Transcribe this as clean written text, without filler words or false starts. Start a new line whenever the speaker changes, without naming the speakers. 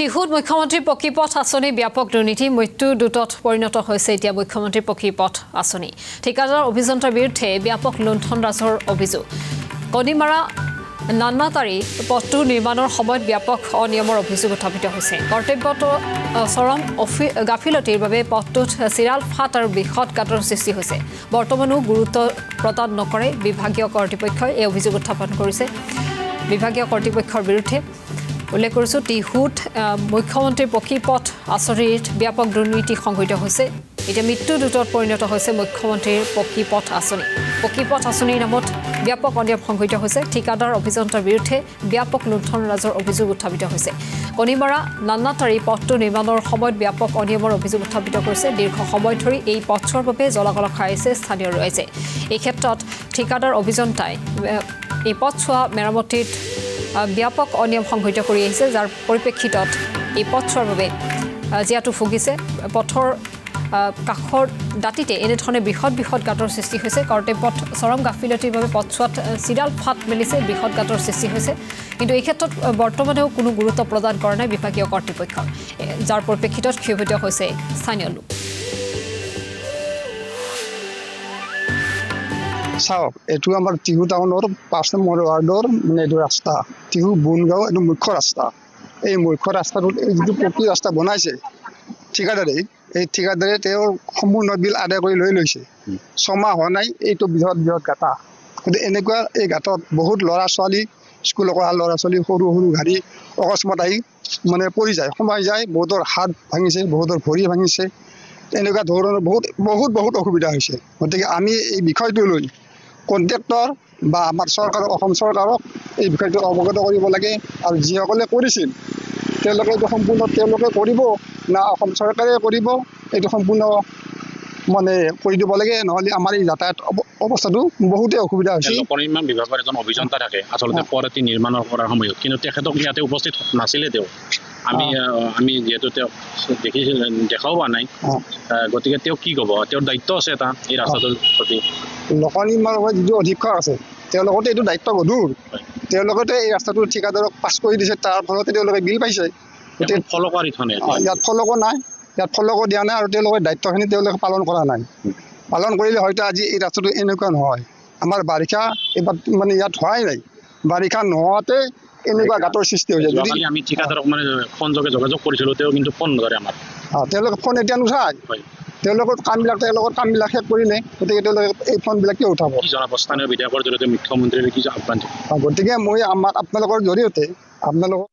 টিহুত মুখ্যমন্ত্ৰী পকীপথ আঁচনি ব্যাপক দুৰ্নীতি মৃত্যু দূতত পৰিণত হৈছে এতিয়া মুখ্যমন্ত্ৰী পকীপথ আঁচনি ঠিকাদাৰ অভিযন্তাৰ বিৰুদ্ধে ব্যাপক লুণ্ঠন ৰাজৰ অভিযোগ কণিমাৰা নান্নাতাৰী পথটো নিৰ্মাণৰ সময়ত ব্যাপক অনিয়মৰ অভিযোগ উত্থাপিত হৈছে কৰ্তব্যত চৰম গাফিলতিৰ বাবে পথটোত চিৰাল ফাট আৰু বৃহৎ গাঁতৰ সৃষ্টি হৈছে বৰ্তমানো গুৰুত্ব প্ৰদান নকৰে বিভাগীয় কৰ্তৃপক্ষই এই অভিযোগ উত্থাপন কৰিছে বিভাগীয় কৰ্তৃপক্ষৰ বিৰুদ্ধে উল্লেখ কৰিছোঁ টিহুত মুখ্যমন্ত্ৰীৰ পকীপথ আঁচনিত ব্যাপক দুৰ্নীতি সংঘটিত হৈছে এতিয়া মৃত্যু দূতত পৰিণত হৈছে মুখ্যমন্ত্ৰীৰ পকীপথ আঁচনিৰ নামত ব্যাপক অনিয়ম সংঘটিত হৈছে ঠিকাদাৰ অভিযন্তাৰ বিৰুদ্ধে ব্যাপক লুণ্ঠন ৰাজৰ অভিযোগ উত্থাপিত হৈছে কণিমাৰা নান্নাতাৰী পথটো নিৰ্মাণৰ সময়ত ব্যাপক অনিয়মৰ অভিযোগ উত্থাপিত কৰিছে দীৰ্ঘ সময় ধৰি এই পথছোৱাৰ বাবে জলাকল খাই আছে স্থানীয় ৰাইজে এই ক্ষেত্ৰত ঠিকাদাৰ অভিযন্তাই এই পথছোৱা মেৰামতিত ব্যাপক অনিয়ম সংঘটিত কৰি আহিছে যাৰ পৰিপ্ৰেক্ষিতত এই পথছোৱাৰ বাবে জিয়াটো ভুগিছে পথৰ কাষৰ দাঁতিতে এনেধৰণে বৃহৎ গাঁতৰ সৃষ্টি হৈছে কৰ্তব্যত চৰম গাফিলতিৰ বাবে পথছোৱাত চিৰাল ফাট মেলিছে বৃহৎ গাঁতৰ সৃষ্টি হৈছে কিন্তু এই ক্ষেত্ৰত বৰ্তমানেও কোনো গুৰুত্ব প্ৰদান কৰা নাই বিভাগীয় কৰ্তৃপক্ষ যাৰ পৰিপ্ৰেক্ষিতত ক্ষোভিত হৈছে স্থানীয় লোক
চাওক এইটো আমাৰ টিহু টাউনৰ ৫ নম্বৰ ৱাৰ্ডৰ মানে এইটো ৰাস্তা টিহু বুনগাঁও এইটো মুখ্য ৰাস্তা এই মুখ্য ৰাস্তাটোত এই যিটো পকী ৰাস্তা বনাইছে ঠিকাদাৰে তেওঁৰ সম্পূৰ্ণ বিল আদায় কৰি লৈছে ৬ মাহ হোৱা নাই এইটো বৃহৎ গাঁতা গতিকে এনেকুৱা এই গাঁতত বহুত ল'ৰা ছোৱালী স্কুলৰ পৰা ল'ৰা ছোৱালী সৰু গাড়ী অকস্মাত আহি মানে পৰি যায় সোমাই যায় বহুতৰ হাত ভাঙিছে বহুতৰ ভৰি ভাঙিছে এনেকুৱা ধৰণৰ বহুত অসুবিধা হৈছে গতিকে আমি এই বিষয়টো লৈ কণ্ট্ৰেক্টৰ বা আমাৰ চৰকাৰক অসম চৰকাৰক এই বিষয়টো অৱগত কৰিব লাগে আৰু যিসকলে কৰিছিল তেওঁলোকে এইটো সম্পূৰ্ণ তেওঁলোকে কৰিব না অসম চৰকাৰে কৰিব এইটো সম্পূৰ্ণ মানে কৰি দিব লাগে নহ'লে আমাৰ এই যাতায়াত অৱস্থাটো বহুতেই অসুবিধা হৈছে
পৰিমাণ বিভাগৰ এজন অভিযন্তা থাকে আচলতে পথ নিৰ্মাণৰ কৰাৰ সময়ত কিন্তু তেখেতক ইয়াতে উপস্থিত নাছিলে তেওঁ আমি যিহেতু তেওঁক দেখাও পোৱা নাই গতিকে তেওঁ কি ক'ব তেওঁৰ দায়িত্ব আছে এটা এই ৰাস্তাটোৰ প্ৰতি
লোকনিৰ্মাণৰ যিটো অধীক্ষক আছে তেওঁলোকতে এইটো দায়িত্ব গধুৰ তেওঁলোকতে এই ৰাস্তাটো ঠিকাদাৰক পাছ কৰি দিছে তাৰ ফলতে তেওঁলোকে বিল পাইছে ইয়াত ফলকো নাই ইয়াত ফলকো দিয়া নাই আৰু তেওঁলোকৰ দায়িত্বখিনি তেওঁলোকে পালন কৰা নাই পালন কৰিলে হয়তো আজি এই ৰাস্তাটো এনেকুৱা নহয় আমাৰ বাৰিষা এইবাৰ মানে ইয়াত হোৱাই নাই বাৰিষা নোহোৱাতে এনেকুৱা গাঁতৰ সৃষ্টি হৈছে যদি
আমি ঠিকাদাৰক মানে ফোনযোগে যোগাযোগ কৰিছিলোঁ তেওঁ কিন্তু ফোন নধৰে আমাৰ
তেওঁলোকে ফোন এতিয়া নুঠায় তেওঁলোকৰ কামবিলাক শেষ কৰিলে গতিকে তেওঁলোকে এই ফোনবিলাক কিয় উঠাব
স্থানীয় বিধায়কৰ জৰিয়তে মুখ্যমন্ত্ৰীৰ কি আহ্বান
গতিকে মই আপোনালোকৰ জৰিয়তে আপোনালোকক